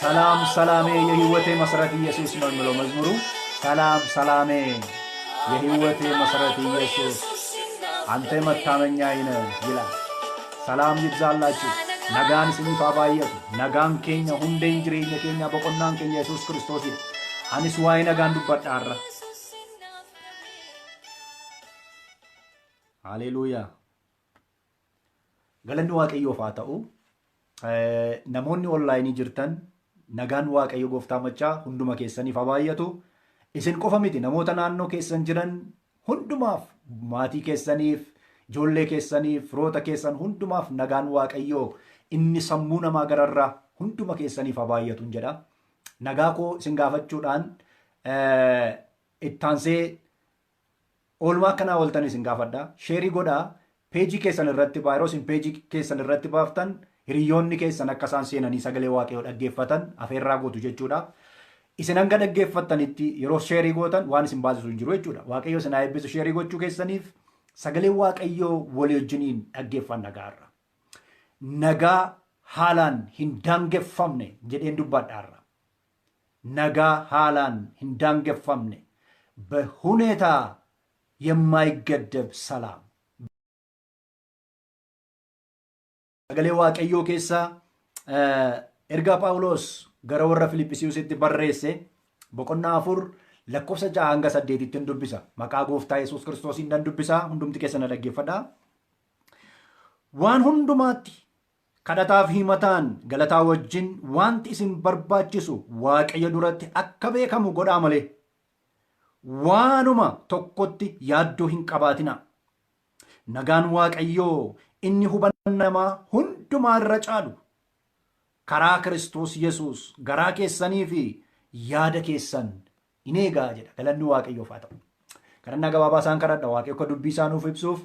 ሰላም ሰላሜ የህይወቴ መሰረት ኢየሱስ ነው የሚለው መዝሙሩ። ሰላም ሰላሜ የህይወቴ መሰረት ኢየሱስ አንተ መታመኛዬ ነህ ይላል። ሰላም ይብዛላችሁ። ነጋን ስኒፍ አባየቱ ነጋን ኬኛ ሁንዴን ጅሬኛ ኬኛ በቆናን ኬኛ ኢየሱስ ክርስቶስ ይል አኒስ ዋይ ነጋን ዱበዳራ ሃሌሉያ ገለንዲ waaqayyoof haa ta'u. Namoonni onlaayinii jirtan nagaan waaqayyo gooftaa machaa hunduma keessaniif haa baay'atu. Isin qofa miti namoota naannoo keessan jiran hundumaaf maatii keessaniif ijoollee keessaniif firoota keessan hundumaaf nagaan waaqayyoo inni sammuu namaa gararraa hunduma keessaniif haa baay'atu jedha. Nagaa koo isin gaafachuudhaan ittaansee oolmaa akkanaa ooltan isin gaafadha. Sheerii godhaa. Peejii keessan irratti yeroo isin peejii keessan irratti baaftan hiriyoonni keessan akka isaan seenanii sagalee waaqayyoo dhaggeeffatan afeerraa gootu jechuudha. Isin hanga dhaggeeffattanitti yeroo sheerii gootan waan isin baasisu hin jiru jechuudha. Waaqayyoo isin haa eebbisu sheerii gochuu keessaniif sagalee waaqayyoo walii wajjiniin dhaggeeffanna gaarra. Nagaa haalaan hin daangeffamne jedheen dubbadhaarra. Nagaa haalaan hin daangeffamne በሁኔታ የማይገደብ ሰላም sagalee waaqayyoo keessaa ergaa Phaawulos gara warra Filiphisiisitti barreesse boqonnaa 4 lakkoofsa 6 hanga 8tti dubbisa. Maqaa gooftaa Yesuus Kiristoosiin nan dubbisa. Hundumti keessan dhaggeeffadhaa. Waan hundumaatti kadhataaf himataan galataa wajjin wanti isin barbaachisu waaqayyo duratti akka beekamu godhaa malee waanuma tokkotti yaaddoo hin qabaatina. Nagaan waaqayyoo inni hubannaa namaa hundumaa irra caalu karaa Kiristoos Yesuus garaa keessanii fi yaada keessan in eegaa jedha. Galanni waaqayyoof haa ta'u. Kadhannaa gabaabaa isaan kadhadha waaqayyo akka dubbii isaa nuuf ibsuuf.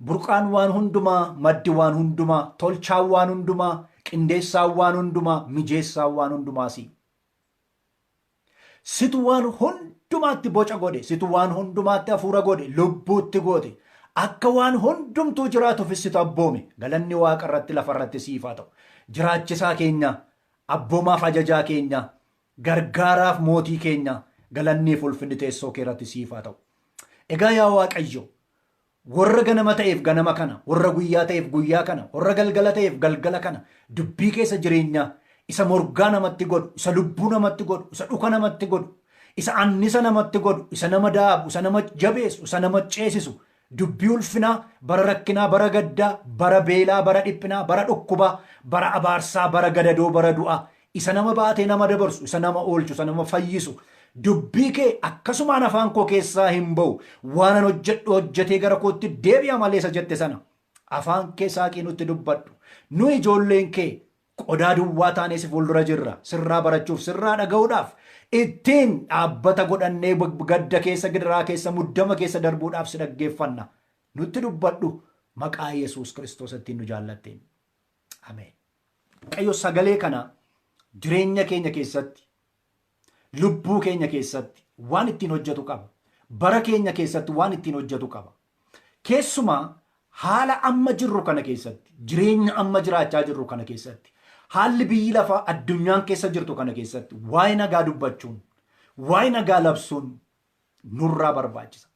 Burqaan waan hundumaa, maddi waan hundumaa, tolchaan waan hundumaa, qindeessaan waan hundumaa, mijeessaan waan hundumaasi. Situ waan hundumaatti boca godhe, situ waan hundumaatti hafuura godhe, lubbuutti goote. Akka waan hundumtuu jiraatuuf situ abboome. Galanni waaqa irratti lafa irratti siif haa ta'u. Jiraachisaa keenya, abboomaaf ajajaa keenya, gargaaraaf mootii keenya, galanniif ulfinni teessoo kee irratti siif haa ta'u. Egaa yaa Waaqayyo, warra ganama ta'eef ganama kana, warra guyyaa ta'eef guyyaa kana, warra galgala ta'eef galgala kana, dubbii keessa jireenyaa isa morgaa namatti godhu, isa lubbuu namatti godhu, isa dhuka namatti godhu, isa annisa namatti godhu, isa nama daabu, isa nama jabeessu, isa nama ceesisu. Dubbii ulfinaa bara rakkinaa, bara gaddaa, bara beelaa, bara dhiphinaa, bara dhukkubaa, bara abaarsaa, bara gadadoo, bara du'aa, isa nama baatee nama dabarsu, isa nama oolchu, isa nama fayyisu. Dubbii kee akkasumaan afaan koo keessaa hin ba'u. Waanan hojjedhu hojjetee gara kootti deebi'a malee isa jette sana afaan kee saaqii nutti dubbadhu. Nu ijoolleen kee qodaa duwwaa taanee si fuuldura jirra. Sirraa barachuuf, sirraa dhaga'uudhaaf, ittiin dhaabbata godhannee gadda keessa, gidiraa keessa, muddama keessa darbuudhaaf si dhaggeeffanna. Nutti dubbadhu maqaa Yesuus Kiristoos ittiin nu jaallatteen. Ameen. Waaqayyo sagalee kana jireenya keenya keessatti, lubbuu keenya keessatti waan ittiin hojjetu qaba. Bara keenya keessatti waan ittiin hojjetu qaba. Keessumaa haala amma jirru kana keessatti, jireenya amma jiraachaa jirru kana keessatti, haalli biyyi lafaa addunyaan keessa jirtu kana keessatti waa'ee nagaa dubbachuun, waa'ee nagaa labsuun nurraa barbaachisa.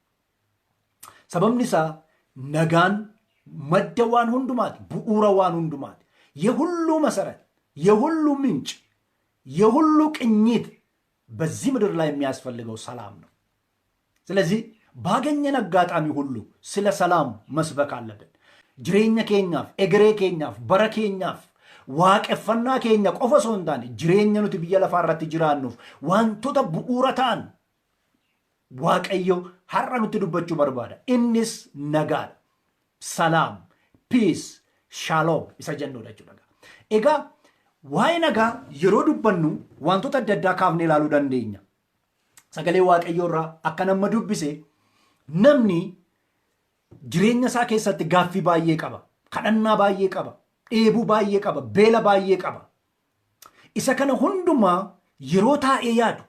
Sababni isaa nagaan madda waan hundumaati, bu'uura waan hundumaati. የሁሉ መሰረት፣ የሁሉ ምንጭ፣ የሁሉ ቅኝት በዚህ ምድር ላይ የሚያስፈልገው ሰላም ነው። ስለዚህ ባገኘን አጋጣሚ ሁሉ ስለ ሰላም መስበክ አለብን። ጅሬኛ ኬኛፍ፣ ኤግሬ ኬኛፍ፣ በረ ኬኛፍ፣ waaqeffannaa keenya qofa osoo hin taane jireenya nuti biyya lafaa irratti jiraannuuf wantoota bu'uura ta'an Waaqayyo har'a nutti dubbachuu barbaada. Innis nagaadha. Salaam, peace, shalom isa jennuudha jechuudha. Egaa waa'ee nagaa yeroo dubbannu wantoota adda addaa kaafnee ilaaluu dandeenya. Sagalee Waaqayyoo irraa akka nama dubbise namni jireenya isaa keessatti gaaffii baay'ee qaba, kadhannaa baay'ee qaba, dheebuu baay'ee qaba, beela baay'ee qaba. Isa kana hundumaa yeroo taa'ee yaadu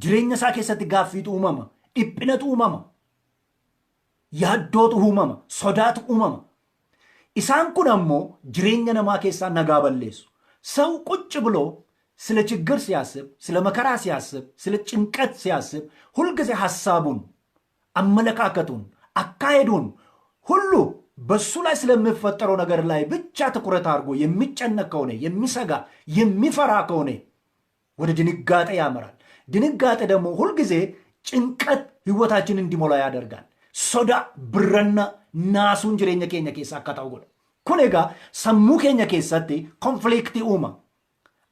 jireenya isaa keessatti gaaffiitu uumama, dhiphinatu uumama, yaaddootu uumama, sodaatu uumama. Isaan kun ammoo jireenya namaa keessaa nagaa balleessu. Sau ቁጭ ብሎ ስለ ችግር ሲያስብ፣ ስለ መከራ ሲያስብ፣ ስለ ጭንቀት ሲያስብ ሁልጊዜ ሐሳቡን፣ አመለካከቱን፣ አካሄዱን ሁሉ በሱ ላይ ስለሚፈጠረው ነገር ላይ ብቻ ትኩረት አድርጎ የሚጨነቅ ከሆነ፣ የሚሰጋ የሚፈራ ከሆነ ወደ ድንጋጤ ያመራል። ድንጋጤ ደግሞ ሁልጊዜ ጭንቀት ህይወታችን እንዲሞላ ያደርጋል። ሶዳ ብረና ናሱን ጅሬኛ ኬኛ ኬሳ አካታው ጎዳ ኩኔጋ ሰሙ ኬኛ ኬሳቲ ኮንፍሊክቲ ኡማ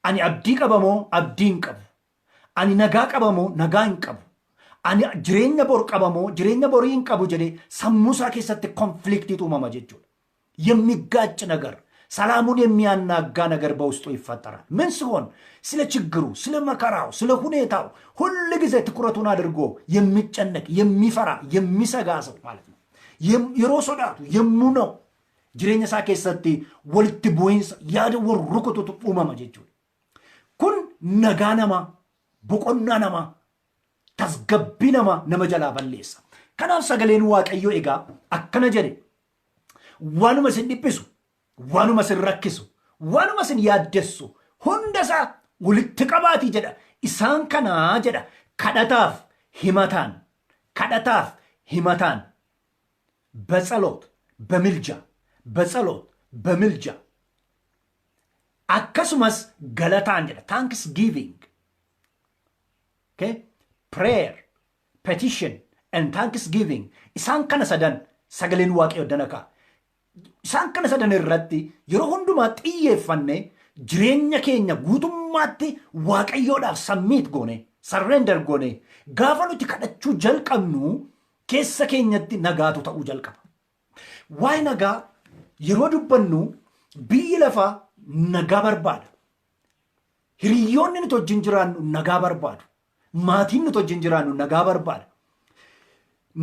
ani abdii qabamoo abdii hin qabu, ani nagaa qabamoo nagaa hin qabu, ani jireenya bor qabamoo jireenya borii hin qabu jedhee sammuu isaa keessatti konfliktiitu uumama jechuudha. የሚጋጭ ነገር ሰላሙን የሚያናጋ ነገር በውስጡ ይፈጠራል። ምን ሲሆን ስለ ችግሩ፣ ስለ መከራው፣ ስለ ሁኔታው ሁሉ ጊዜ ትኩረቱን አድርጎ የሚጨነቅ የሚፈራ የሚሰጋ ሰው ማለት ነው። የሮሶዳቱ የሙነው ጅሬኛ isaa keessatti walitti bu'iinsa yaada wal rukututu uumama jechuudha. kun nagaa namaa, boqonnaa namaa, tasgabbii namaa nama jalaa balleessa. kanaaf sagaleen Waaqayyoo egaa akkana jedhe, waanuma isin dhiphisu, waanuma isin rakkisu, waanuma isin yaaddessu hundasaa walitti qabaatii jedha. isaan kanaa jedha kadhataaf himataan, kadhataaf himataan በጸሎት በምልጃ በጸሎት በምልጃ akkasumas galataan jedha thanks giving. Okay? prayer, petition and thanks giving. isaan kana sadan sagaleen Waaqayyoo danaka. isaan kana sadan irratti yeroo hundumaa xiyyeeffanne jireenya keenya guutummaatti Waaqayyoodhaaf submit goone, surrender goone gaafa nuti kadhachuu jalqabnu keessa keenyatti nagaatu ta'uu jalqaba. waa'ee nagaa yeroo dubbannu biyyi lafaa nagaa barbaada. hiriyoonni nuti wajjin jiraannu nagaa barbaadu. maatiin nuti wajjin jiraannu nagaa barbaada.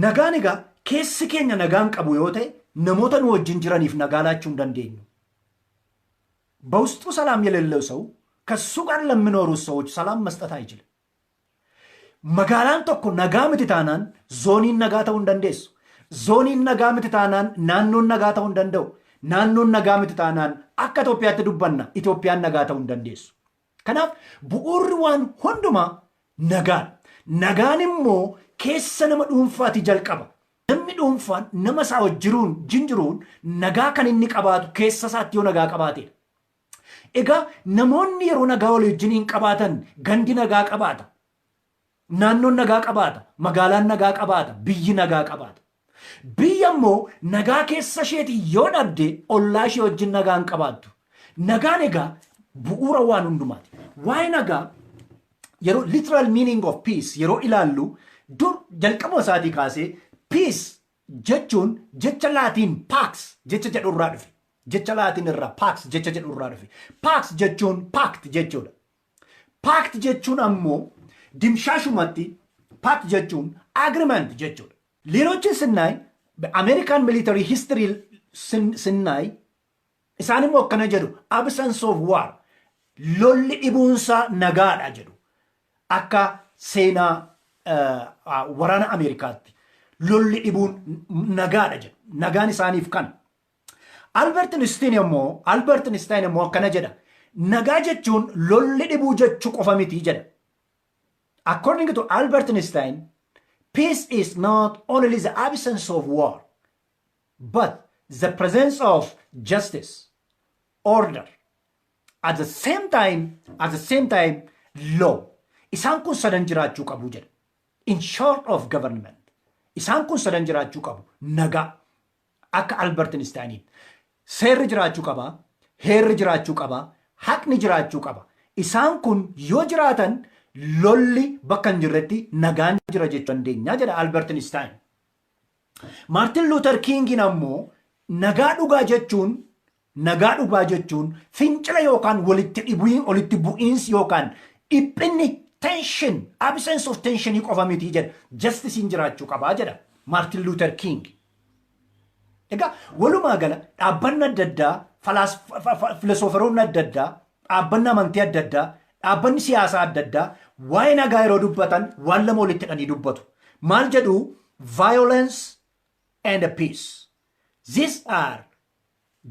nagaan egaa keessi keenya nagaan qabu yoo ta'e namoota nu wajjin jiraniif nagaa laachuu hin dandeenyu. በውስጡ ሰላም የሌለው ሰው ከሱ ጋር ለሚኖሩ ሰዎች ሰላም መስጠት አይችልም። magaalaan tokko nagaa miti taanaan zooniin nagaa ta'uu hin dandeessu. zooniin nagaa miti taanaan naannoon nagaa ta'uu hin danda'u. naannoon nagaa miti taanaan akka Itoophiyaatti dubbanna Itoophiyaan nagaa ta'uu hin dandeessu. kanaaf bu'uurri waan hundumaa nagaan. nagaan immoo keessa nama dhuunfaati jalqaba. namni dhuunfaan nama isaa wajjiruun jinjiruun nagaa kan inni qabaatu keessa isaatti yoo nagaa qabaate. egaa namoonni yeroo nagaa walii wajjin hin qabaatan gandi nagaa qabaata. naannoon nagaa qabaata, magaalaan nagaa qabaata, biyyi nagaa qabaata. biyya immoo nagaa keessa isheeti yoo dhabde ollaa ishee wajjin nagaa hin qabaattu. nagaan egaa bu'uura waan hundumaati. waa'ee nagaa yeroo literal meaning of peace yeroo ilaallu dur jalqaba isaatii kaasee peace jechuun jecha laatiin pax jecha jedhu irraa dhufe. jecha laatiin irraa pax jecha jedhu irraa dhufe. pax jechuun pact jechuudha. pact jechuun ammoo dimshaashumatti pact jechuun agreement jechuudha. ሌሎችን ስናይ በአሜሪካን ሚሊተሪ ሂስትሪ ስናይ isaan immoo akkana jedhu absence of war lolli dhibuunsaa nagaadha jedhu. akka seenaa waraana Ameerikaatti lolli dhibuun nagaadha jedhu. nagaan isaaniif kan Albert Einstein immoo akkana jedha nagaa jechuun lolli dhibuu jechuu qofa miti jedha. according to Albert Einstein, peace is not only the absence of war, but the presence of justice, order, at the same time, law. isaan kun sadan jiraachuu qabu jedha. in short of government, isaan kun sadan jiraachuu qabu. nagaa akka Albert Einsteiniin seerri jiraachuu qaba, heerri jiraachuu qaba, haqni jiraachuu qaba. isaan kun yoo jiraatan lolli bakka hin jirretti nagaan jira jechuu dandeenya jedha Albert Einstein. Martin Luther Kingin ammoo nagaa dhugaa jechuun fincila yookaan walitti bu'iinsi yookaan dhiphinni tension, absence of tension qofa miti jedha. Justice jiraachuu qabaa jedha Martin Luther King. egaa walumaa gala dhaabbanni adda addaa, filosooferoonni adda addaa, dhaabbanni amantii adda addaa, dhaabbanni siyaasaa adda addaa waa'ee nagaa yeroo dubbatan waan lama walitti hidhanii dubbatu. maal jedhu? violence and peace. These are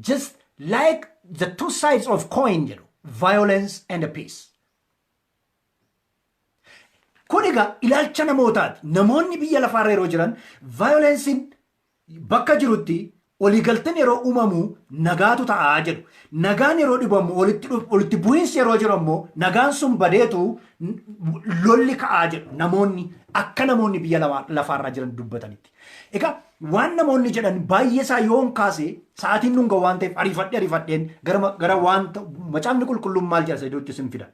just like the two sides of coin jedhu. violence and peace. Kun egaa ilaalcha namootaati. Namoonni biyya lafaarra yeroo jiran vaayolensiin bakka jirutti waliigalteen yeroo uumamu nagaatu ta'aa jedhu. Nagaan yeroo dhibamu walitti bu'iinsi yeroo jiru ammoo nagaan sun badeetu lolli ka'aa jedhu. Namoonni akka namoonni biyya lafaarra jiran dubbatanitti. Egaa waan namoonni jedhan baay'ee isaa yoon kaase sa'aatiin nunga waan ta'eef ariifadheen gara waan macaafni qulqulluun maal jedha iddootti sin fida.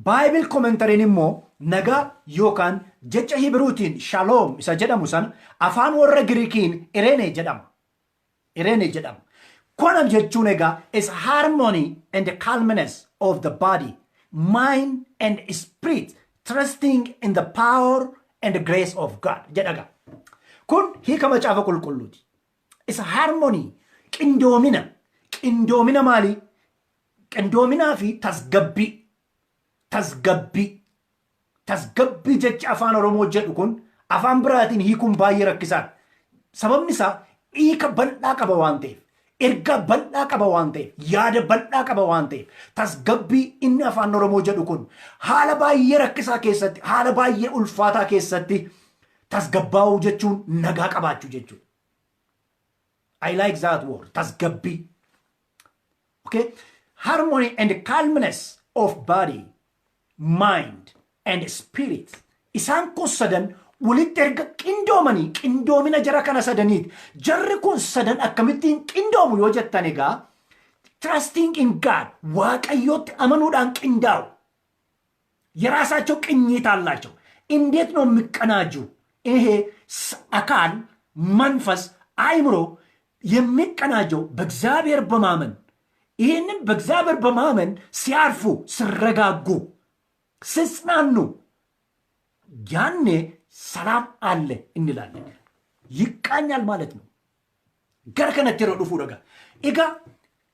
Baayibil komentariin immoo nagaa yookaan jecha Hibiruutiin shaloom isa jedhamu sana afaan warra Giriikiin Ireene jedhama. Ireene jedhama. Kana jechuun egaa is harmony and the calmness of the body, mind and spirit, trusting in the power and the grace of God. Jedhaga. Kun hiika macaafa qulqulluuti. Is harmony, qindoomina. Qindoomina maali? Qindoominaa fi tasgabbii. Tasgabbii jecha afaan Oromoo jedhu kun afaan biraatiin hiikuun baay'ee rakkisaadha. Sababni isaa hiika bal'aa qaba waan ta'eef, ergaa bal'aa qaba waan ta'eef, yaada bal'aa qaba waan ta'eef, tasgabbii inni afaan Oromoo jedhu kun haala baay'ee rakkisaa keessatti, haala baay'ee ulfaataa keessatti tasgabbaa'uu jechuun nagaa qabaachuu jechuudha. I like that word, tasgabbii. Okay? Harmony and calmness of body, mind and spirit. Isaan kun sadan walitti erga qindoomanii qindoomina jara kana sadaniiti. Jarri kun sadan akkamittiin qindoomu yoo jettan egaa trusting in God, waaqayyootti amanuudhaan qindaa'u. የራሳቸው ቅኝት አላቸው። እንዴት ነው የሚቀናጁ? ይሄ አካል መንፈስ አይምሮ የሚቀናጀው በእግዚአብሔር በማመን ይህንን በእግዚአብሔር በማመን ሲያርፉ ሲረጋጉ ሲጽናኑ ያኔ ሰላም አለ እንላለን። ይቃኛል ማለት ነው። ገር ከነቴ ዱፉ ደጋ ኢጋ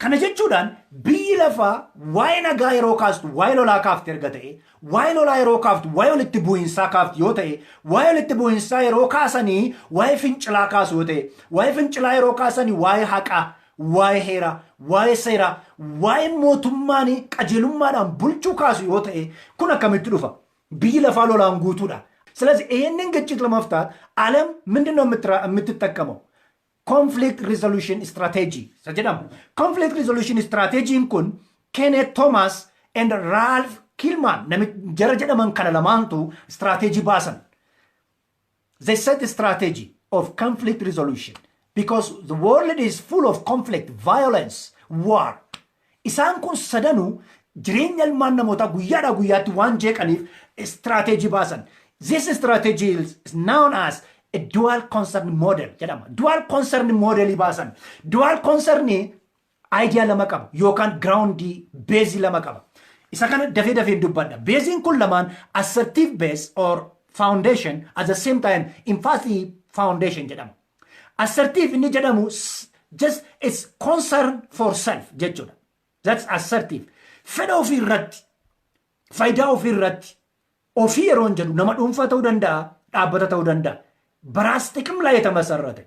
kana jechuudhaan biyyi lafaa waa'ee nagaa yeroo kaastu waa'ee lolaa kaafte erga ta'e waa'ee lolaa yeroo kaaftu waa'ee walitti bu'iinsaa kaafti yoo ta'e waa'ee walitti bu'iinsaa yeroo kaasanii waa'ee fincilaa kaasu yoo ta'e waa'ee fincilaa yeroo kaasanii waa'ee haqaa waa'ee heeraa waa'ee seeraa waa'ee mootummaanii qajeelummaadhaan bulchuu kaasu yoo ta'e kun akkamitti dhufa? biyyi lafaa lolaan guutuudha. ስለዚህ ይሄንን ግጭት ለመፍታት ዓለም ምንድነው የምትጠቀመው? conflict resolution strategy. Sajadam. Conflict resolution strategy kun Kenneth Thomas and Ralph Kilman jara jedhaman kana lamaantu strategy baasan. They set the strategy of conflict resolution because the world is full of conflict, violence, war. Isaan kun sadanu jireenya ilmaan namoota guyyaadhaa guyyaatti waan jeeqaniif strategy baasan. This strategy is known as a dual concern model jedhama. Dual concern model baasan. Dual concern idea lama qaba yookaan ground base lama qaba. Isa kana dafee dubbadha. Basing kun lamaan assertive base or foundation at the same time empathy foundation jedhama. Assertive inni jedhamu just it's concern for self jechuudha. That's assertive. Fedha ofii irratti faayidaa ofii irratti ofii yeroo jedhu nama dhuunfaa ta'uu danda'a, dhaabbata ta'uu danda'a. በራስ ጥቅም ላይ የተመሰረተ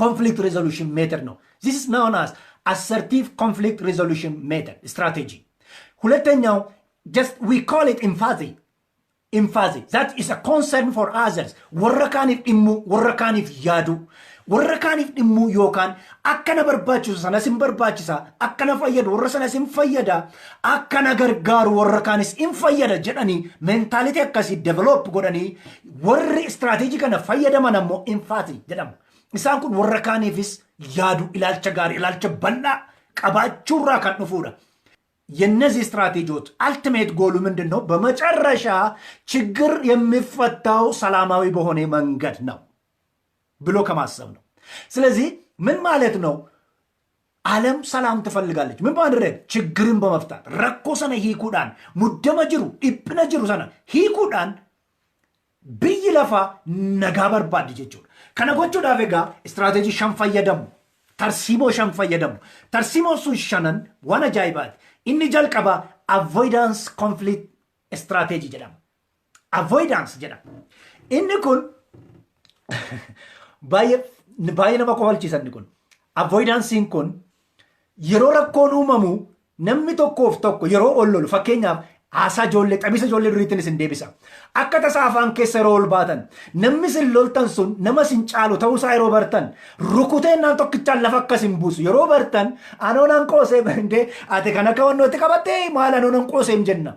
conflict resolution method ነው. This is known as assertive conflict resolution method strategy. ሁለተኛው just we call it empathy. That is a concern for others. ወረካኒፍ ድሙ ወረካኒፍ ያዱ ወረካኒፍ ድሙ ዮካን አከነ በርባቹ ሰነሲን በርባችሳ አከነ ፈየዱ ወረሰነ ሲን ፈየዳ አከነ ገርጋሩ ወረካኒስ ኢንፈየዳ ጀዳኒ ሜንታሊቲ አከሲ ዴቨሎፕ ጎዳኒ ወሪ ስትራቴጂ ከነ ፈየዳ ማነሞ ኢንፋቲ ጀዳም ኢሳን ኩን ወረካኒፍስ ያዱ ኢላልቸ ጋር ኢላልቸ በላ ቀባቹራ ከንፉዳ የነዚህ ስትራቴጂዎች አልቲሜት ጎሉ ምንድነው? በመጨረሻ ችግር የሚፈታው ሰላማዊ በሆነ መንገድ ነው ብሎ ከማሰብ ነው። ስለዚህ ምን ማለት ነው? ዓለም ሰላም ትፈልጋለች። ምን ማድረግ? ችግርን በመፍታት ረኮሰነ ሂኩዳን ሙደመጅሩ ኢፕነጅሩ ሰነ ሂኩዳን ብይ ለፋ ነጋ በርባድ ጀቹ ከነጎቹ ዳቬጋ ስትራቴጂ ሸንፈየደም ተርሲሞ ሸንፈየደም ተርሲሞ ሱሸነን ዋና ጃይባት inni jalqaba avoidance conflict strategy jedhama. Avoidance jedhama. Inni kun baay'ee nama kofalchiisa inni kun. Avoidance kun yeroo rakkoon uumamu namni tokkoof tokko yeroo ol lolu fakkeenyaaf Haasaa ijoollee xabisa ijoollee duriittiin isin deebisa. Akka tasaa afaan keessa yeroo ol baatan namni isin loltan sun nama isin caalu ta'uusaa yeroo bartan rukuteennaan tokkichaan lafa akkas hin buusu. Yeroo bartan anoonaan qoosee bandee ati kan akka wannootti qabattee maal anoonaan qoosee hin jenna.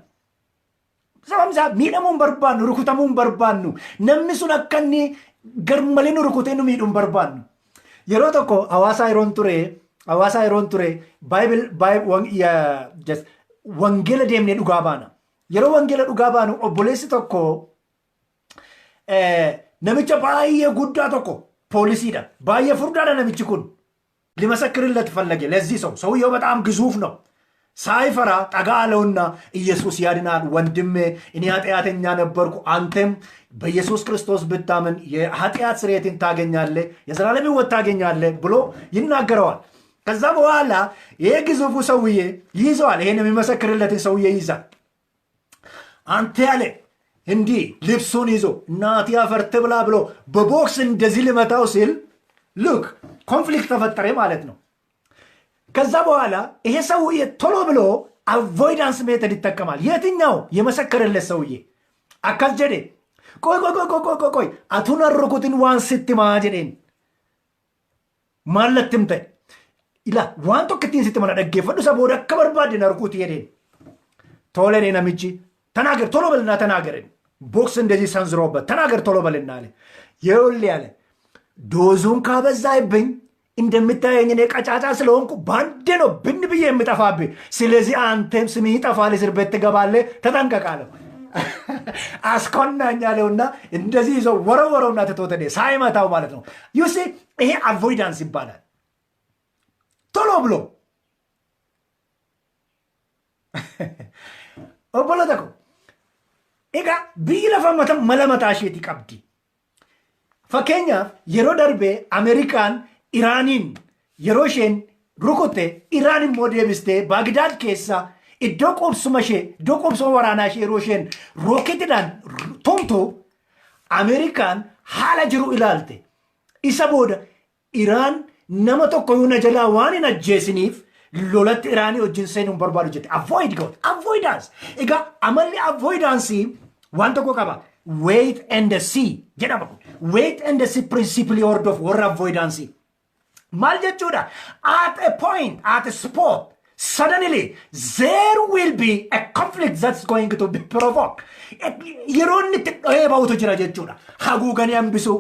Sababni miidhamuu hin barbaannu, rukutamuu hin barbaannu. Namni sun akka inni garmalee nu rukutee nu miidhuu hin barbaannu. Yeroo tokko hawaasaa yeroon ture wangeela deemnee dhugaa baana. Yeroo wangeela dhugaa baanu obboleessi tokko namicha baay'ee guddaa tokko poolisiidha. Baay'ee furdaadha namichi kun. ሊመሰክርለት ፈለገ። ለዚህ ሰውየው በጣም ግዙፍ ነው። ሳይፈራ ጠጋ አለውና ኢየሱስ ያድናል ወንድሜ፣ እኔ ኃጢአተኛ ነበርኩ፣ አንተም በኢየሱስ ክርስቶስ ብታምን የኃጢአት ስርየትን ታገኛለህ፣ የዘላለም ሕይወት ታገኛለህ ብሎ ይናገረዋል። ከዛ በኋላ ይሄ ግዙፉ ሰውዬ ይዘዋል። ይሄን የሚመሰክርለትን ሰውዬ ይዛል። አንተ ያለ እንዲህ ልብሱን ይዞ እናት ያፈርት ብላ ብሎ በቦክስ እንደዚህ ሊመታው ሲል ሉክ ኮንፍሊክት ተፈጠረ ማለት ነው። ከዛ በኋላ ይሄ ሰውዬ ቶሎ ብሎ አቮይዳንስ ሜተድ ይጠቀማል። የትኛው የመሰከረለት ሰውዬ አካስ ጀዴ ቆይ አቱን አርኩትን ዋን ስትማ ጀዴን ማለትም ተ ኢላ ዋን ቶክቲን ስትማ ደገፈዱ ሰቦዳ ከበርባድ ነርኩት ይሄን ቶለኔ ነምጂ ተናገር ቶሎ በልና ተናገር። ቦክስ እንደዚህ ሰንዝሮበት ተናገር ቶሎ በልና አለ። ይውል ያለ ዶዙን ካበዛይብኝ እንደምታየኝ እኔ ቀጫጫ ስለሆንኩ ባንዴ ነው ብን ብዬ የምጠፋብህ። ስለዚህ አንተም ስምህ ይጠፋል፣ እስር ቤት ትገባለህ፣ ተጠንቀቅ አለው። አስኮናኝ አለውና እንደዚህ ይዞ ወረወረውና ትቶት ሄደ፣ ሳይመታው ማለት ነው። ዩሲ ይሄ አቮይዳንስ ይባላል። ቶሎ ብሎ ኦቦለተኮ ኤጋ biyyi lafa malamata isheeti qabdi. Fakkeenyaaf yeroo darbee Ameerikaan Iraaniin yeroo isheen rukute, Iraan immoo deebistee Baagdaad keessa iddoo qubsuma waraanaa ishee yeroo isheen rooketiidhaan tumtu Ameerikaan haala jiru ilaalte. Isa booda Iraan nama tokko yoo na jalaa waan hin ajjeesiniif lolatti Iraanii wajjin seenuun barbaadu jette. Avoidance. Egaa amalli avoidance waan tokko qaba. Wait and see jedhama. Wait and see principally order of war avoidance. Maal jechuudha? At a point, at a spot, suddenly there will be a conflict that's going to be provoked. Yeroo inni itti dho'ee ba'utu jira jechuudha. Haguuganii hambisu.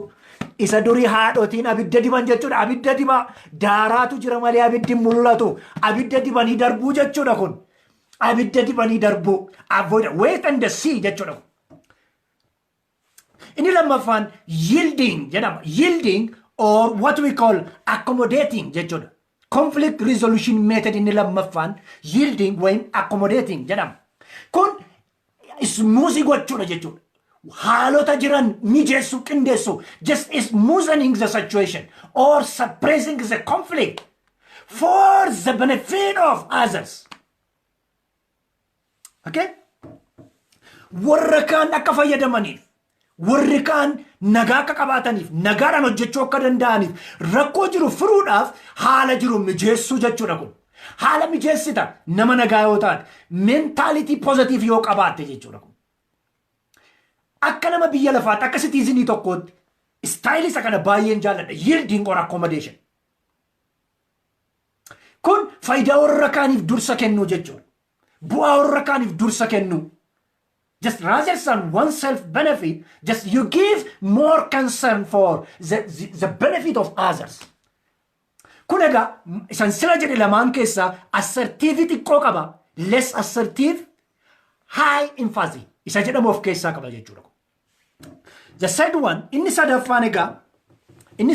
Isa durii haadhotiin abidda diban jechuudha. Abidda dibaa daaraatu jira malee abiddi mul'atu. Abidda dibanii darbuu jechuudha kun. Abidda dibanii darbuu. Avoid, wait and see jechuudha kun. Inni lammaffaan yielding jedhama. Yielding or what we call accommodating jechuudha. Conflict resolution method inni lammaffaan yielding wayim accommodating jedhama. Kun smoothie gochuudha jechuudha. Haalota jiran mijeessu qindeessu, just smoothing the situation or suppressing the conflict for the benefit of others. Okay? Warra kaan akka fayyadamaniif, warri kaan nagaa akka qabaataniif, nagaadhaan hojjechuu akka danda'aniif, rakkoo jiru furuudhaaf haala jiru mijeessuu jechuudha kun. Haala mijeessita nama nagaa yoo taate, mentality positive yoo qabaatte jechuudha kun. Akka nama biyya lafaatti akka citizenii tokkootti istaayilii isa kana baay'een jaalladha. Yielding or accommodation. Kun faayidaa warra kaaniif dursa kennuu jechuudha. Bu'aa warra kaaniif dursa kennuu. Just rather than oneself benefit, just you give more concern for the benefit of others. Kun egaa isan sila jedhe lamaan keessaa assertivity xiqqoo qaba. Less assertive, high emphasis. Isa jedhamu of keessaa qaba jechuudha. The second one, inni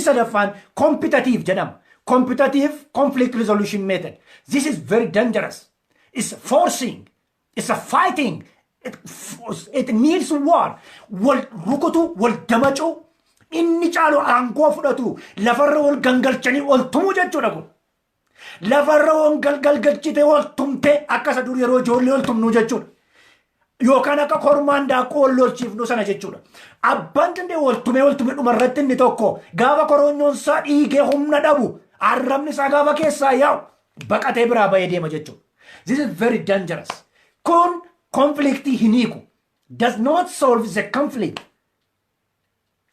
sadaffaan competitive jedhama. Competitive conflict resolution method. This is very dangerous. It's forcing. It's a fighting. It needs war. Wal rukutu, wal damachuu, inni caalu aangoo fudhatu, lafarra wal gangalchanii wal tumuu jechuudha kun. Lafarra wal galgalchite wal tumte akkasa dur yeroo ijoollee wal tumnuu jechuudha. Yookaan akka kormaan daakuu wal lolchiifnu sana jechuudha. Abbaan dandee wal tume dhumarratti inni tokko gaafa koronyoonsaa dhiigee humna dhabu arrabni isaa gaafa keessaa yaa'u baqatee biraa ba'ee deema jechuudha. This is very dangerous. Kun conflict hiniku does not solve the conflict.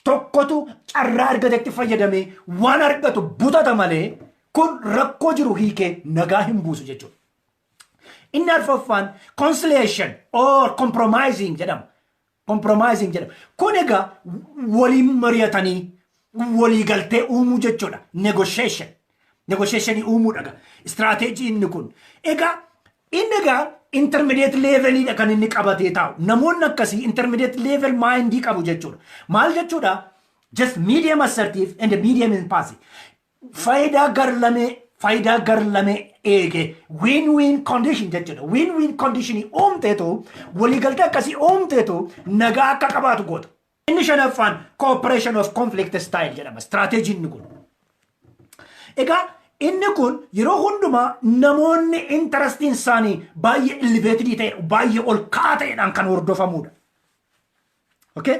Tokkotu carraa argatetti fayyadamee waan argatu butata malee kun rakkoo jiru hiikee nagaa hin buusu jechuudha. Inni arfaffaan conciliation or compromising jedhama. Compromising jedhama. Kun egaa waliin mari'atanii walii galtee uumuu jechuudha. Negotiation. Negotiation uumuudha. Strategy inni kun. Egaa intermediate level kan inni qabatee taa'u. Namoonni akkasii intermediate level mind qabu jechuudha. Maal jechuudha? Just medium assertive and medium impassive. Faayidaa garlamee eege win-win condition jechuudha. Win-win condition uumteetu waliigaltee akkasii uumteetu nagaa akka qabaatu goota. Inni shanaffaan cooperation of conflict style jedhama. Strategy inni kun. Egaa inni kun yeroo hundumaa namoonni interestiin isaanii baay'ee elevated ta'e baay'ee ol ka'aa ta'edhaan kan hordofamudha. Okay?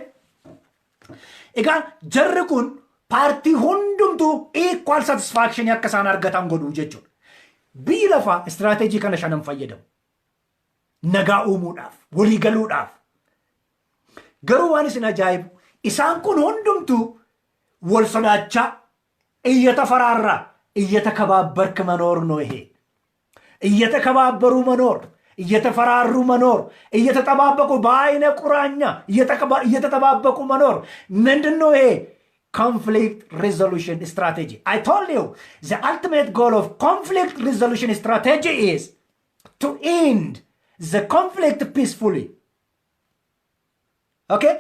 Egaa jarri kun paartii hundumtuu equal satisfaction akka isaan argatan godhuu jechuudha. Biyyi lafaa istiraatejii kana shanan fayyadamu. Nagaa uumuudhaaf, walii galuudhaaf. Garuu waan isin ajaa'ibu isaan kun hundumtuu wal sodaachaa iyyata faraarraa iyyata kabaabbarka manoor ነው ይሄ እየተከባበሩ መኖር እየተፈራሩ መኖር እየተጠባበቁ በአይነ ቁራኛ እየተጠባበቁ መኖር ምንድነው ይሄ conflict resolution strategy. I told you the ultimate goal of conflict resolution strategy is to end the conflict peacefully. Okay?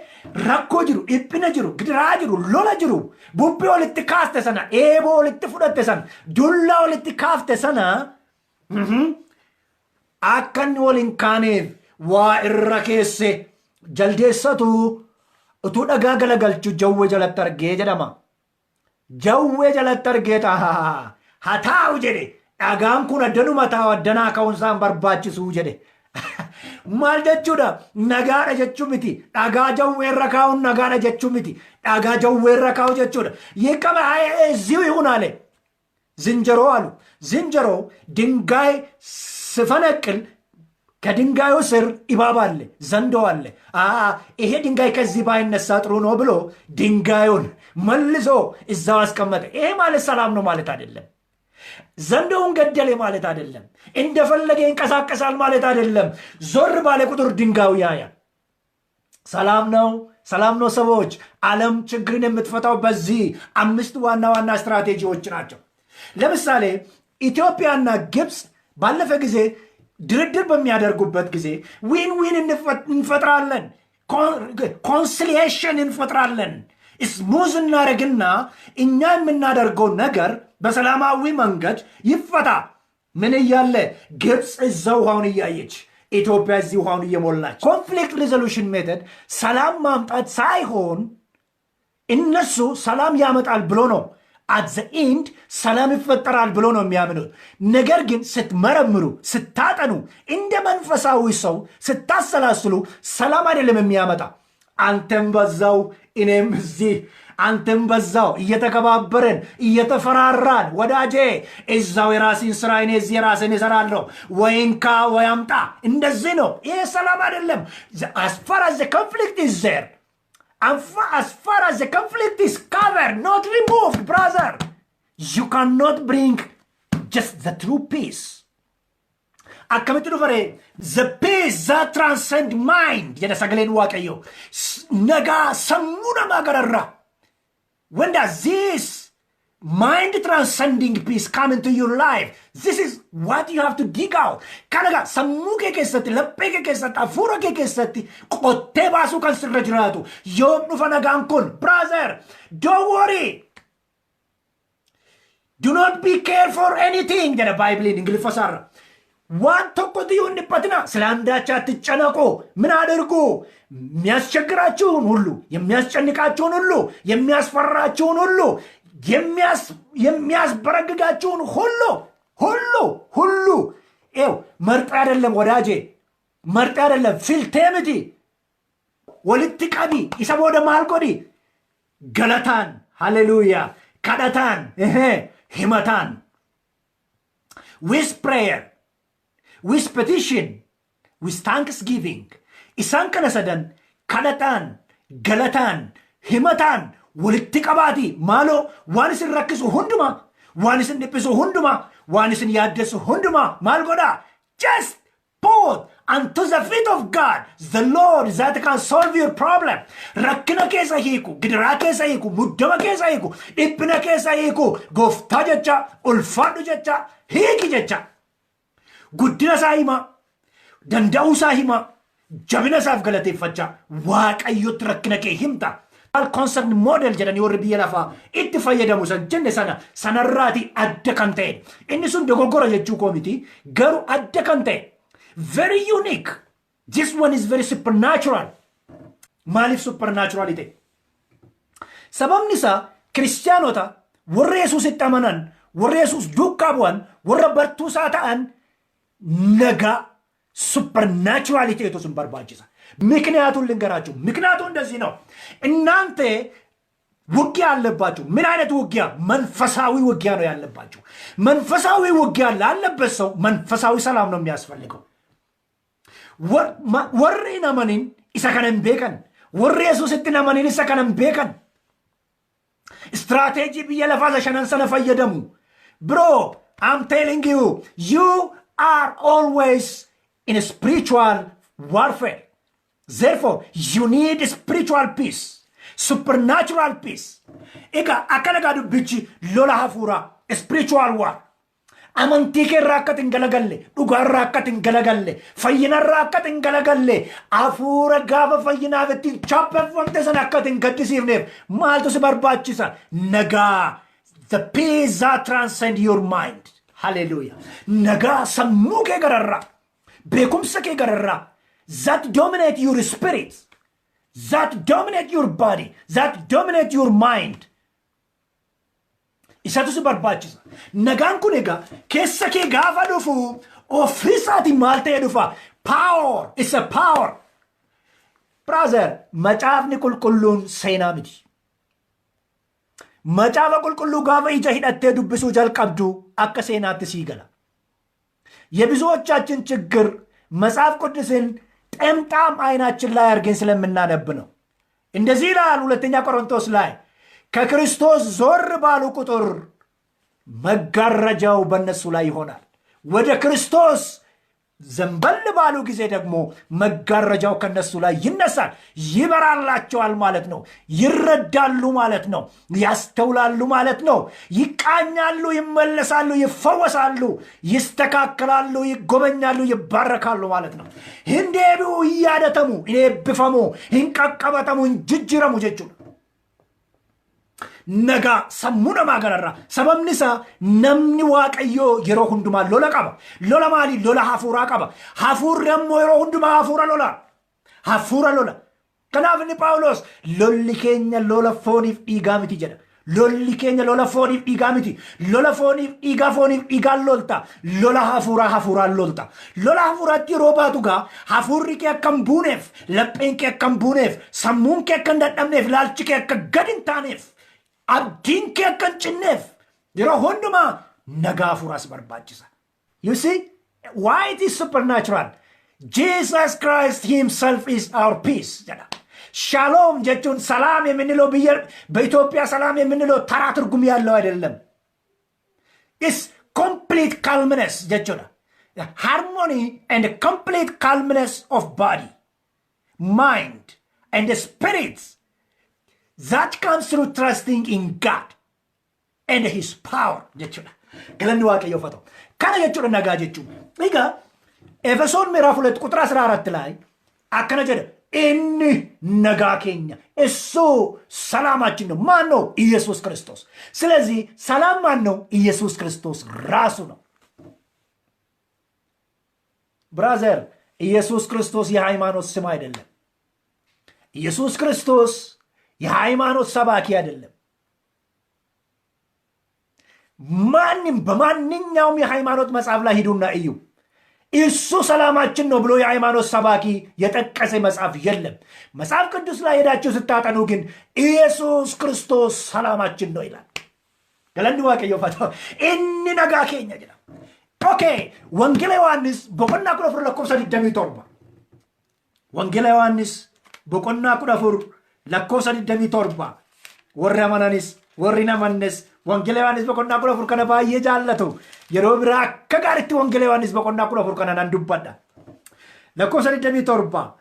Rakko jiru, dhiphina jiru, gidiraa jiru, lola jiru, bubbee walitti kaaste sana, eeboo walitti fudhatte sana, dulla walitti kaafte sana, akka inni waliin kaaneef waa irra keesse jaldeessatu utuu dhagaa galagalchu jawwee jalatti argee jedhama. Jawwee jalatti argee haa taa'u jedhe dhagaan kun addanuma taa'u addanaa ka'uunsaan barbaachisuu jedhe. Maal jechuudha? Nagaadha jechuu miti. Dhagaa jawweerra kaa'uun nagaadha jechuu miti. Dhagaa jawweerra kaa'u jechuudha. Yeekama እዚሁ ይሁን አለ ዝንጀሮ አሉ። ዝንጀሮ ድንጋይ ስፈነቅል ከድንጋዩ ስር እባብ አለ፣ ዘንዶ አለ። ይሄ ድንጋይ ከዚህ ባይነሳ ጥሩ ነው ብሎ ድንጋዩን መልሶ እዛው አስቀመጠ። ይሄ ማለት ሰላም ነው ማለት አይደለም። ዘንዶውን ገደለ ማለት አይደለም። እንደፈለገ ይንቀሳቀሳል ማለት አይደለም። ዞር ባለ ቁጥር ድንጋዩ ያያል። ሰላም ነው ሰዎች። ዓለም ችግርን የምትፈታው በዚህ 5 ዋና ዋና ስትራቴጂዎች ናቸው። ለምሳሌ ኢትዮጵያና ግብጽ ባለፈ ጊዜ ድርድር በሚያደርጉበት ጊዜ ዊን እንፈጥራለን፣ ኮንሲሊየሽን እንፈጥራለን። ስሙዝ እናደርግና እኛ የምናደርገው ነገር በሰላማዊ መንገድ ይፈታ። ምን እያለ ግብጽ እዛው ውሃውን እያየች ኢትዮጵያ እዚህ ውሃውን እየሞላች። ኮንፍሊክት ሪዞሉሽን ሜተድ ሰላም ማምጣት ሳይሆን እነሱ ሰላም ያመጣል ብሎ ነው at the end ሰላም ይፈጠራል ብሎ ነው የሚያምኑት። ነገር ግን ስትመረምሩ ስታጠኑ እንደ መንፈሳዊ ሰው ስታሰላስሉ ሰላም አይደለም የሚያመጣ። አንተም በዛው እኔም እዚህ አንተም በዛው እየተከባበረን እየተፈራራን ወዳጄ እዛው የራሴን ስራ እኔ እዚህ የራሴን እሰራለሁ ወይንካ ወያምጣ እንደዚህ ነው። ይሄ ሰላም አይደለም። as far as the conflict is there, as far as the conflict is covered, not removed, brother, you cannot bring just the true peace. akkamitti dhufare the peace that transcend mind jedha sagaleen Waaqayyoo. Nagaa sammuu namaa gararraa. When does this mind transcending peace come into your life? This is what you have to dig out. Kanaga sammuu kee keessatti, laphee kee keessatti, hafuura kee keessatti qottee baasuu kan sirra jiraatu. Yoom dhufa nagaan kun? Brother, don't worry. Do not be careful for anything jedha Bible in Ingiliffasaarra. waan tokkotti yoo dhiphatina ስለ አንዳቻችሁ ጨነቁ። ምን አድርጉ? የሚያስቸግራችሁን ሁሉ፣ የሚያስጨንቃችሁን ሁሉ፣ የሚያስፈራችሁን ሁሉ፣ የሚያስበረግጋችሁን ሁሉ ኤው መርጥ አይደለም ወዳጄ፣ መርጥ አይደለም ፊልቴምቲ ወልቲ ቀቢ ኢሰቦደ ማልቆዲ ገለታን ሃሌሉያ ከዳታን ሂመታን with prayer, with petition, with thanksgiving. Isaan kana sadan kadhataan, galataan, himataan walitti qabaati. Maaloo waan isin rakkisu hunduma, waan isin dhiphisu hunduma, waan isin yaaddeessu hunduma maal godhaa? Just put unto the feet of God, the Lord that can solve your problem. Rakkina keessa hiiku, gidiraa keessa hiiku, muddama keessa hiiku, dhiphina keessa hiiku, gooftaa jecha, ulfaadhu jecha, hiiki jecha. Guddina isaa hima, danda'uu isaa hima, jabina isaaf galateeffachaa Waaqayyotti rakkina kee himta. Concept model jedhanii warri biyya lafaa itti fayyadamu san jenne sanarraati adda kan ta'e. Inni sun dogoggora jechuu koo miti, garuu adda kan ta'e. Very unique. This one is very supernatural. Maaliif supernatural ta'e? Sababni isaa kiristaanota warra Yesuusitti amanan, warra Yesuus duukaa bu'an, warra bartuu isaa ta'an nagaa supernatural ta'etu sun barbaachisa. ምክንያቱን ልንገራችሁ። ምክንያቱ እንደዚህ ነው። እናንተ ውጊያ አለባችሁ። ምን አይነት ውጊያ? መንፈሳዊ ውጊያ ነው ያለባችሁ። መንፈሳዊ ውጊያ ላለበት ሰው መንፈሳዊ ሰላም ነው የሚያስፈልገው። ወሬ ነመኒን ኢሳ ከነን ቤከን ወሬ ኢየሱስቲ ነመኒን ኢሳ ከነን ቤከን ስትራቴጂ ብዬ ለፋዘ ሸነን ሰነፈየደሙ ብሮ I'm telling you, you are always in a spiritual warfare. Therefore, you need spiritual peace, supernatural peace. Eka akana gadu bichi lola hafura spiritual war. Amantii kee irraa akka galagalle, dhugaa irraa akka galagalle, fayyina irraa akka galagalle, hafuura gaafa fayyinaaf ittiin chaappeffamte sana akka gaddisiifneef maaltu si barbaachisa? Nagaa, the peace that transcends your mind. Hallelujah. Nagaa sammuu kee gararraa, beekumsa kee gararraa, that dominate your spirit, that dominate your body, that dominate your mind. Isatu si barbaachisa. Nagaan kun egaa keessa kee gaafa dhufu ofiisaati maal ta'ee dhufa? Power. It's a power. Brother, macaafni qulqulluun seenaa miti. Macaafa qulqulluu gaafa ija hidhattee dubbisuu jalqabdu akka seenaatti sii gala. የብዙዎቻችን ችግር መጽሐፍ ቅዱስን ጠምጣም አይናችን ላይ አድርገን ስለምናነብ ነው። እንደዚህ ይላል ሁለተኛ ቆሮንቶስ ላይ ከክርስቶስ ዞር ባሉ ቁጥር መጋረጃው በእነሱ ላይ ይሆናል። ወደ ክርስቶስ ዘንበል ባሉ ጊዜ ደግሞ መጋረጃው ከነሱ ላይ ይነሳል። ይበራላቸዋል ማለት ነው። ይረዳሉ ማለት ነው። ያስተውላሉ ማለት ነው። ይቃኛሉ፣ ይመለሳሉ፣ ይፈወሳሉ፣ ይስተካከላሉ፣ ይጎበኛሉ፣ ይባረካሉ ማለት ነው። እንዴዱ እያደተሙ ይብፈሙ እንቀቀበተሙ እንጅጅረሙ ጀቹ Nagaa sammuu namaa gararraa. Sababni isaa namni Waaqayyoo yeroo hundumaa lola qaba. Lola maali? Lola hafuuraa qaba. Hafuurri ammoo yeroo hundumaa hafuura lola. Hafuura lola. Kanaaf inni Phaawulos lolli keenya lola fooniif dhiigaa miti jedha. Lolli keenya lola fooniif dhiigaa miti. Lola fooniif dhiigaan lolta. Lola hafuuraa hafuuraan lolta. Lola hafuuraatti yeroo baatu gaa hafuurri kee akka hin buuneef, lapheen kee akka hin buuneef, sammuun kee akka hin dadhabneef, laalchi kee akka gad hin taaneef, abdiin kee akka hin cinneef yeroo hundumaa nagaa hafuuraas barbaachisa. You see why it is supernatural? Jesus Christ himself is our peace jedha. Shalom jechuun salaam የምንለው በኢትዮጵያ ሰላም የምንለው ተራ ትርጉም ያለው አይደለም. It's complete calmness jechuudha. Harmony and complete calmness of body, mind and the spirits that comes through trusting in God and his power jechuudha. Galanni Waaqayyoo haa ta'u. Kana jechuudha nagaa jechuun. Egaa Efesoon ምዕራፍ 2 ቁጥር 14 ላይ akkana jedha. Inni nagaa keenya እሱ ሰላማችን ነው። ማን ነው? ኢየሱስ ክርስቶስ። ስለዚህ ሰላም ማን ነው? ኢየሱስ ክርስቶስ ራሱ ነው። ብራዘር ኢየሱስ ክርስቶስ የሃይማኖት ስም አይደለም። ኢየሱስ ክርስቶስ የሃይማኖት ሰባኪ አይደለም። ማንም በማንኛውም የሃይማኖት መጽሐፍ ላይ ሂዱና እዩ። እሱ ሰላማችን ነው ብሎ የሃይማኖት ሰባኪ የጠቀሰ መጽሐፍ የለም። መጽሐፍ ቅዱስ ላይ ሄዳችሁ ስታጠኑ ግን ኢየሱስ ክርስቶስ ሰላማችን ነው ይላል። ገለንዲ Waaqayyoo haa ta'u. Inni nagaa keenya jedha. Okay, wangeela Yohaannis boqonnaa 14 lakkoofsa 27 Wangeela Yohaannis boqonnaa 14 lakkoofsa 27 warri amananis warri namannes Wangeela Yohaannis boqonnaa 14 kana baay'ee jaallatu. Yeroo biraa akka gaariitti Wangeela Yohaannis boqonnaa 14 kana nan dubbadha. Lakkoofsa 27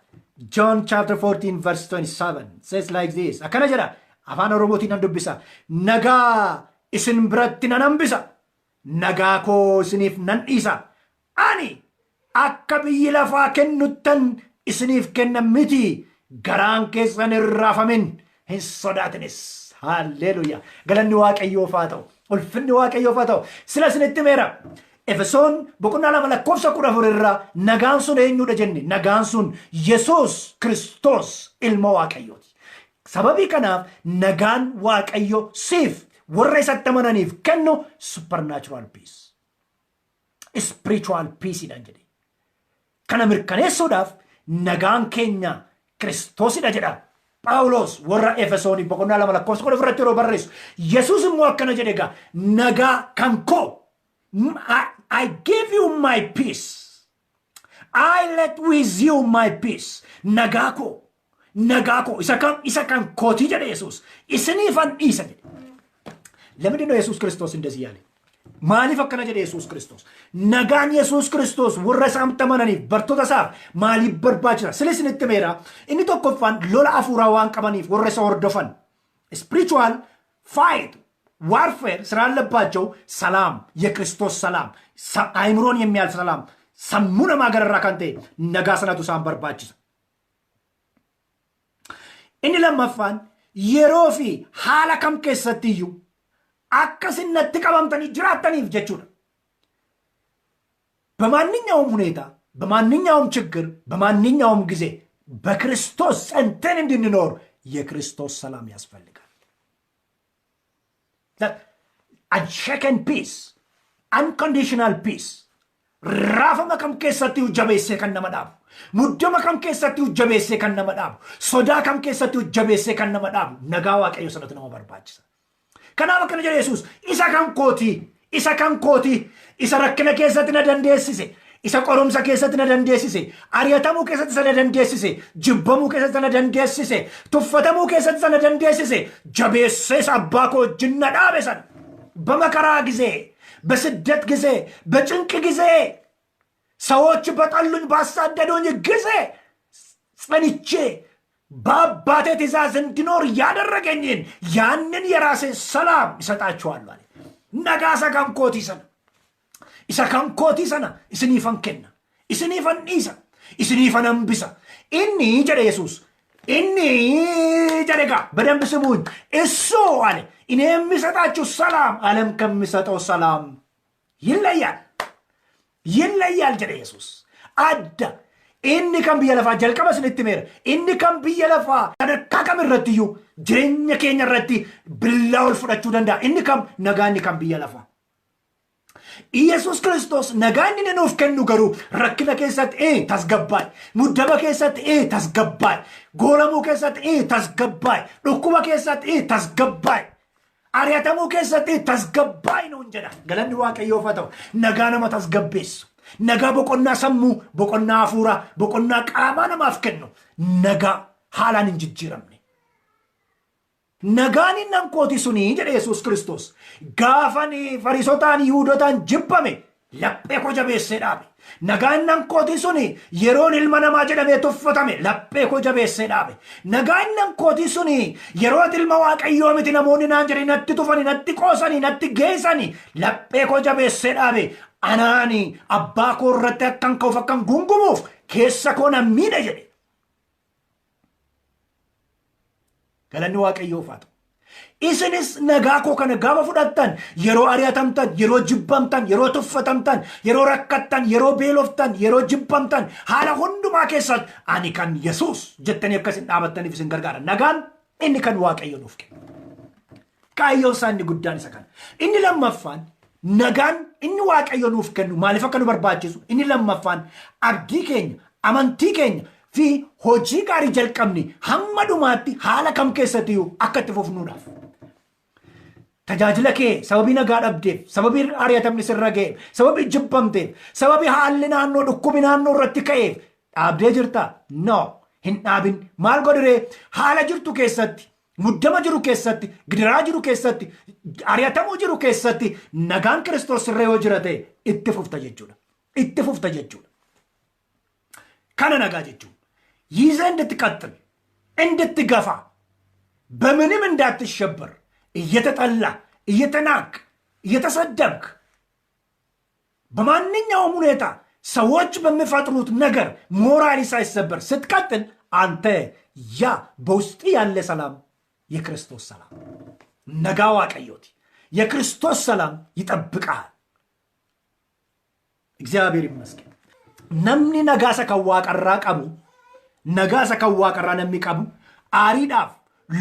John chapter 14 verse 27 says like this. Akkana jedha afaan Oromootiin nan dubbisa. Nagaa isin biratti nan hambisa. Nagaa koo isiniif nan dhiisa. Ani akka biyyi lafaa kennuttan isiniif kenna miti. Garaan keessan hin raafamin hin sodaatinis. Halleluuyaa. Galanni Waaqayyoof haa ta'u. Ulfinni Waaqayyoof haa ta'u. Sila isinitti meera. Efesoon boqonnaa 2 lakkoofsa 14 irraa nagaan sun eenyudha jenne? Nagaan sun Yesuus Kiristoos ilma Waaqayyooti. Sababii kanaaf nagaan Waaqayyo siif warra isatti amananiif kennu supernatural peace. Spiritual peace dhaan jedhe. Kana mirkaneessuudhaaf nagaan keenya Kiristoosidha jedha. Phaawulos warra Efesoonii boqonnaa 2 lakkoofsa 14 irratti yeroo barreessu Yesuus immoo akkana jedhe egaa nagaa kan koo I give you my peace. I let with you my peace. Nagaa ko isa kan kooti jedhe Yesuus. Isiniifan dhiisa jedhe. Lamadi no Yesuus Kiristoos እንደዚህ ያለ maaliif akkana jedhe Yesuus Kiristoos? Nagaan Yesuus Kiristoos warra isaatti amananiif bartoota isaa maaliif barbaachisa? Sila isinitti meera. Inni tokkoffaan lola hafuuraa waan qabaniif warra isa hordofan spiritual fight warfare ስላለባቸው ሰላም የክርስቶስ ሰላም አይምሮን የሚያልፍ ሰላም ሰሙነ ማገረራ ካንተ ነጋ ሰናቱ ሳን በርባችስ እኒ ለማፋን የሮፊ ሐላከም ከሰትዩ አከስነት ቀበምተን ጅራተኒፍ ጀቹና በማንኛውም ሁኔታ በማንኛውም ችግር በማንኛውም ጊዜ በክርስቶስ ጸንተን እንድንኖር የክርስቶስ ሰላም ያስፈልጋል። That unshaken peace, unconditional peace. Rafa makam keessatti ujjabeessee kan nama dhaabu. Muddama kam keessatti ujjabeessee kan nama dhaabu. Sodaa kam keessatti ujjabeessee kan nama dhaabu. Nagaa Waaqayyo sanatti nama barbaachisa. Kanaaf akkana jedhe Yesuus isa kan kooti isa rakkina keessatti na dandeessise. Isa qorumsa keessatti na dandeessise. Ariyatamuu keessatti sana dandeessise. Jibbamuu keessatti sana dandeessise. Tuffatamuu keessatti sana dandeessise. Jabeessees abbaa koo wajjin na dhaabe sana. በመከራ ጊዜ በስደት ጊዜ በጭንቅ ጊዜ ሰዎች በጠሉኝ ባሳደዱኝ ጊዜ ጸንቼ በአባቴ ትእዛዝ እንድኖር ያደረገኝን ያንን የራሴ ሰላም ይሰጣችኋል አለ። ነጋሳ ካንኮቲ ሰና isa kan kooti sana isinifan kenna isinifan dhiisa isinifan hambisa inni jedhe Yesuus inni jedhe gaa በደንብ ስሙኝ እሱ አለ እኔ የምሰጣችሁ ሰላም ዓለም ከሚሰጠው ሰላም ይለያል jedhe Yesuus adda inni kan biyya lafaa jalqaba isinitti meera inni kan biyya lafaa sadarkaa kam irrattiyyuu jireenya keenya irratti billaa ol fudhachuu danda'a inni kam nagaa inni kan biyya lafaa ኢየሱስ ክርስቶስ ነጋን ንኑፍ ከኑ ገሩ ረክነ ከሰት ተስገባይ ሙደበ ከሰት ተስገባይ ጎለሙ ከሰት ተስገባይ ዱኩበ ከሰት ተስገባይ አሪያተሙ ከሰት ተስገባይ ነው እንጀዳ ገለኒ ዋቀዮ ፈተው ነጋነማ ተስገበስ ነጋ በቆና ሰሙ በቆና አፉራ በቆና ቃማና ማፍከን ነው ነጋ ሃላን እንጅጅረም Nagaani nan kooti suni jedhe Yesuus Kiristoos gaafani fariisotaan Yihuudootaan jibbame laphee koo jabeessee dhaabe. Nagaan nan kooti suni yeroon ilma namaa jedhamee tuffatame laphee koo jabeessee dhaabe. Nagaan nan kooti suni yeroo ilma Waaqayyoo miti namoonni naan jedhe natti tufani natti qoosani natti geessani laphee koo jabeessee dhaabe. Anaani abbaa koo irratti akkan ka'uuf akkan gungumuuf keessa koo nan miidha jedhe. Galanni Waaqayyoof haa ta'u. Isinis nagaa koo kana gaafa fudhattan yeroo ariyatamtan yeroo jibbamtan yeroo tuffatamtan yeroo rakkattan yeroo beeloftan yeroo jibbamtan haala hundumaa keessatti ani kan Yesuus jettanii akkasin dhaabattaniif isin gargaara. Nagaan inni kan Waaqayyo nuuf kenna. Kaayyoon isaa inni guddaan isa kana. Inni lammaffaan nagaan inni Waaqayyo nuuf kennu maaliif akka nu barbaachisu inni lammaffaan abdii keenya amantii keenya fi hojii gaarii jalqabni hamma dhumaatti haala kam keessatti akka itti fufnuudhaaf. Tajaajila kee sababii nagaa dhabdeef sababii ariyatamni sirra ga'eef sababii jibbamteef sababii haalli naannoo dhukkubi naannoo irratti ka'eef dhaabdee jirta? No. hin dhaabin. Maal godhiree haala jirtu keessatti, muddama jiru keessatti, gidiraa jiru keessatti, ari'atamuu jiru keessatti nagaan Kiristoos irra yoo jira ta'e itti fufta jechuudha. Itti fufta jechuudha. Kana nagaa jechuudha. ይዘህ እንድትቀጥል እንድትገፋ በምንም እንዳትሸበር እየተጠላ እየተናቅ እየተሰደብክ በማንኛውም ሁኔታ ሰዎች በሚፈጥሩት ነገር ሞራሊ ሳይሰበር ስትቀጥል አንተ ያ በውስጥ ያለ ሰላም የክርስቶስ ሰላም ነጋ waaqayyooti የክርስቶስ ሰላም ይጠብቃል። እግዚአብሔር ይመስገን። namni nagaasa kan waaqarraa qabu nagaasa kan waaqarraa namni qabu aariidhaaf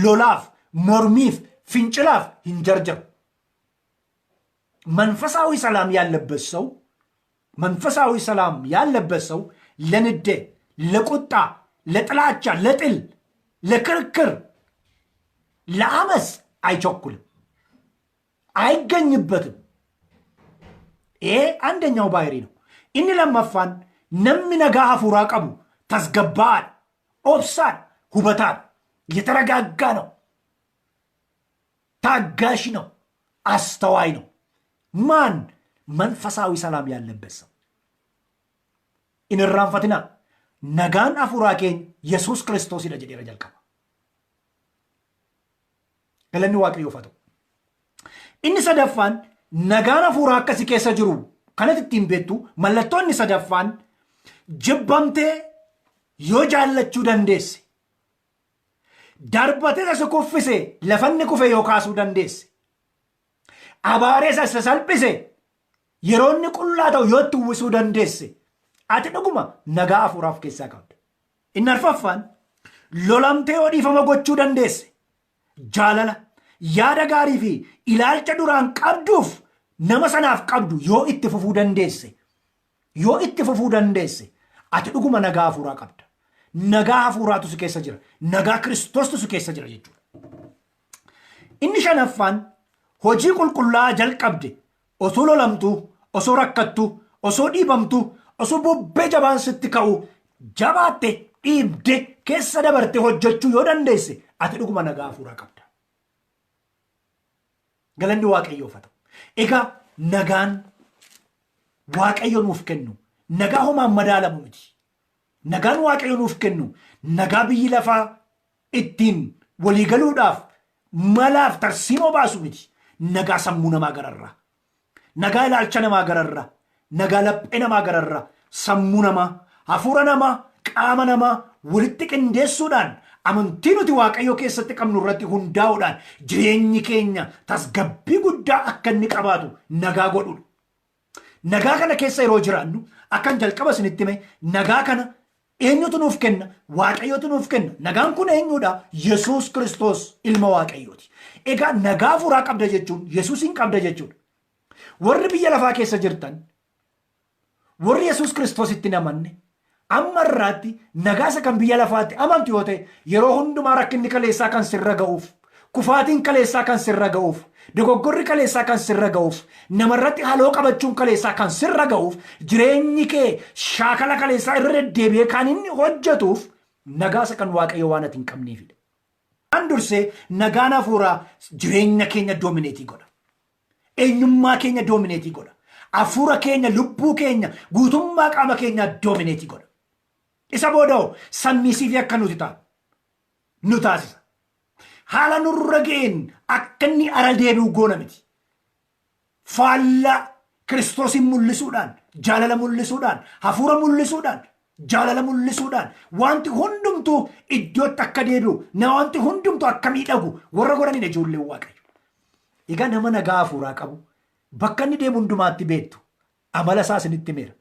lolaaf mormiif fincilaaf hin jarjaru. መንፈሳዊ ሰላም ያለበት ሰው መንፈሳዊ ሰላም ያለበት ሰው ለንዴ ለቁጣ ለጥላቻ ለጥል ለክርክር ለአመፅ አይቸኩልም አይገኝበትም። ይሄ አንደኛው ባህሪ ነው። እኒ ለማፋን namni nagaa hafuuraa qabu tasgabbaa'aadha, obsaadha, hubataadha, የተረጋጋ ነው፣ ታጋሽ ነው፣ አስተዋይ ነው። ማን መንፈሳዊ ሰላም ያለበት ሰው ኢንራንፈትና nagaan hafuuraa keenya Yesuus Kiristoosidha jedheera jalqaba. galanni waaqayyoof haa ta'u. inni sadaffaan nagaan hafuuraa akkasii keessa jiru kanatti ittiin beektu mallattoonni sadaffaan jibbamtee yoo jaallachuu dandeesse, darbatee isa kuffise lafanni kufe yoo kaasuu dandeesse, abaaree isa salphise yeroonni qullaa ta'u yoo itti uwwisuu dandeesse ati dhuguma nagaa hafuuraaf keessaa qabda. inni arfaffaan lolamtee yoo dhiifama gochuu dandeesse, jaalala yaada gaarii fi ilaalcha duraan qabduuf nama sanaaf qabdu yoo itti fufuu dandeesse ati dhuguma nagaa hafuuraa qabda. nagaa hafuuraatu si keessa jira, nagaa Kiristoostu si keessa jira jechuudha. inni shanaffaan hojii qulqullaa'aa jalqabde osoo lolamtuu, osoo rakkattuu, osoo dhiibamtuu, osoo bubbee jabaan sitti ka'u jabaatte dhiibde keessa dabarte hojjechuu yoo dandeesse ati dhuguma nagaa hafuuraa qabda. galanni waaqayyoof haa ta'u. egaa nagaan waaqayyo nuuf kennu nagaa homaan madaalamu miti. nagaan waaqayyo nuuf kennu nagaa biyyi lafaa ittiin waliigaluudhaaf malaaf tarsiimoo baasu miti. nagaa sammuu namaa gararraa, nagaa ilaalcha namaa gararraa, nagaa laphee namaa gararraa, sammuu namaa, hafuura namaa, qaama namaa walitti qindeessuudhaan amantii nuti waaqayyo keessatti qabnu irratti hundaa'uudhaan jireenyi keenya tasgabbii guddaa akka inni qabaatu nagaa godhudha. nagaa kana keessa yeroo jiraannu akkan jalqaba isinitti hime nagaa kana eenyutu nuuf kenna? waaqayyotu nuuf kenna. nagaan kun eenyudha? Yesuus Kiristoos ilma waaqayyooti. egaa nagaa hafuuraa qabda jechuun Yesuusin qabda jechuudha. warri biyya lafaa keessa jirtan, warri Yesuus Kiristoositti hin amanne amma irraatti nagaasa kan biyya lafaatti amantu yoo ta'e yeroo hundumaa rakkinni kaleessaa kan sirra ga'uuf, kufaatiin kaleessaa kan sirra ga'uuf, dogoggorri kaleessaa kan sirra ga'uuf, namarratti haloo qabachuun kaleessaa kan sirra ga'uuf, jireenyi kee shaakala kaleessaa irra deddeebi'ee kan inni hojjetuuf nagaasa kan waaqayyo waan ati hin qabneefidha. waan dursee nagaan hafuuraa jireenya keenya doomineetii godha. eenyummaa keenya doomineetii godha. hafuura keenya, lubbuu keenya, guutummaa qaama keenya doomineetii godha. isa booda'u sammisiifi akka nuti taanu nu taasisa. haala nurra ga'een akka inni ara deebi'u goona miti. faallaa Kiristoosin mul'isuudhaan, jaalala mul'isuudhaan, hafuura mul'isuudhaan, jaalala mul'isuudhaan wanti hundumtuu iddootti akka deebi'u, wanti hundumtuu akka miidhagu warra godhanidha ijoolleen waaqayyo. egaa nama nagaa hafuuraa qabu bakka inni deemu hundumaatti beektu amala isaa isinitti meera.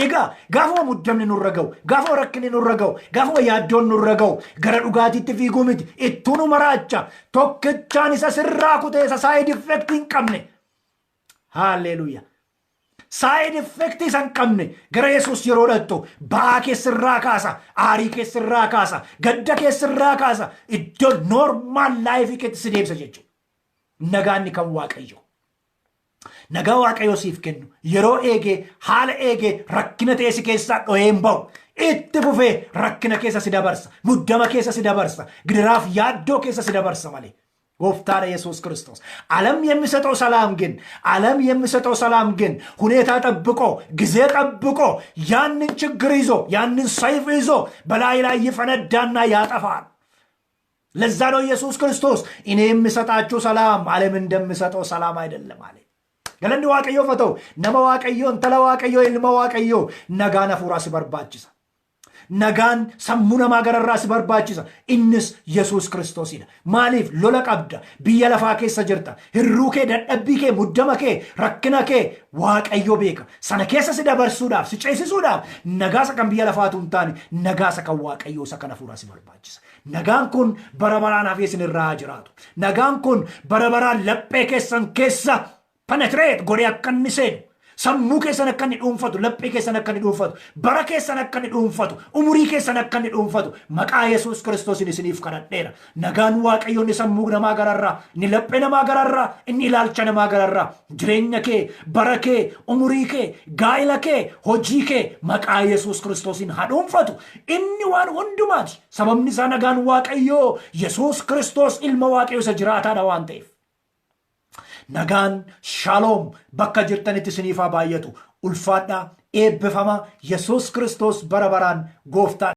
egaa gaafuma muddamni nurra ga'u, gaafuma rakkinni nurra ga'u, gaafuma yaaddoon nurra ga'u gara dhugaatiitti fiiguu miti, ittuu nu maraacha tokkichaan isa sirraa kutee isa saayid effektii hin qabne. haalleluuyaa. saayid effektii isa hin qabne gara Yesuus yeroo dhattu ba'aa keessirraa kaasa, aarii keessirraa kaasa, gadda keessirraa kaasa, iddoo noormaal laayifii keetti si deebisa jechuudha. nagaanni kan waaqayyo. nagaa waaqayyo siif kennu yeroo eegee haala eegee rakkina ta'e si keessaa dho'ee hin ba'u. itti fufee rakkina keessa si dabarsa, muddama keessa si dabarsa, gidiraaf yaaddoo keessa si dabarsa malee. ጎፍታር ኢየሱስ ክርስቶስ ዓለም የሚሰጠው ሰላም ግን ሁኔታ ጠብቆ ጊዜ ጠብቆ ያንን ችግር ይዞ ያንን ሰይፍ ይዞ በላይ ይፈነዳና ያጠፋል። ለዛ ነው ኢየሱስ ክርስቶስ እኔ የምሰጣችሁ ሰላም ዓለም እንደምሰጠው ሰላም አይደለም አለ። ገለንዲ ዋቀዮ ፈተው ነመ ዋቀዮ እንተለ ዋቀዮ ኢልመ ዋቀዮ ነጋና ፉራስ በርባችሳ nagaan sammuu namaa gararraa si barbaachisa. Innis Yesuus Kiristoosiidha. Maaliif lola qabda, biyya lafaa keessa jirta, hirruu kee, dadhabbii kee, muddama kee, rakkina kee Waaqayyo beeka. Sana keessa si dabarsuudhaaf, si ceesisuudhaaf nagaasa kan biyya lafaatu hin taane nagaasa kan Waaqayyoo isa kana fuudhaa si barbaachisa. Nagaan kun bara baraan hafee isinirraa jiraatu. Nagaan kun bara baraan laphee keessan keessa penetreet godhee akka inni seenu. Sammuu keessan akka inni dhuunfatu, laphee keessan akka inni dhuunfatu, bara keessan akka inni dhuunfatu, umurii keessan akka inni dhuunfatu maqaa Yesuus Kiristoosiin isiniif kadhadheera. Nagaan Waaqayyoo inni sammuu namaa gararraa, inni laphee namaa gararraa, inni ilaalcha namaa gararraa, jireenya kee, bara kee, umurii kee, gaa'ila kee, hojii kee maqaa Yesuus Kiristoosiin haa dhuunfatu. Inni waan hundumaati. Sababni isaa nagaan Waaqayyoo Yesuus Kiristoos ilma Waaqayyoo isa jiraataadha waan ta'eef. Nagaan Shalom bakka jirtanitti isiniif haa baay'atu. Ulfaadhaa, eebbifama. Yesuus Kiristoos bara baraan gooftaa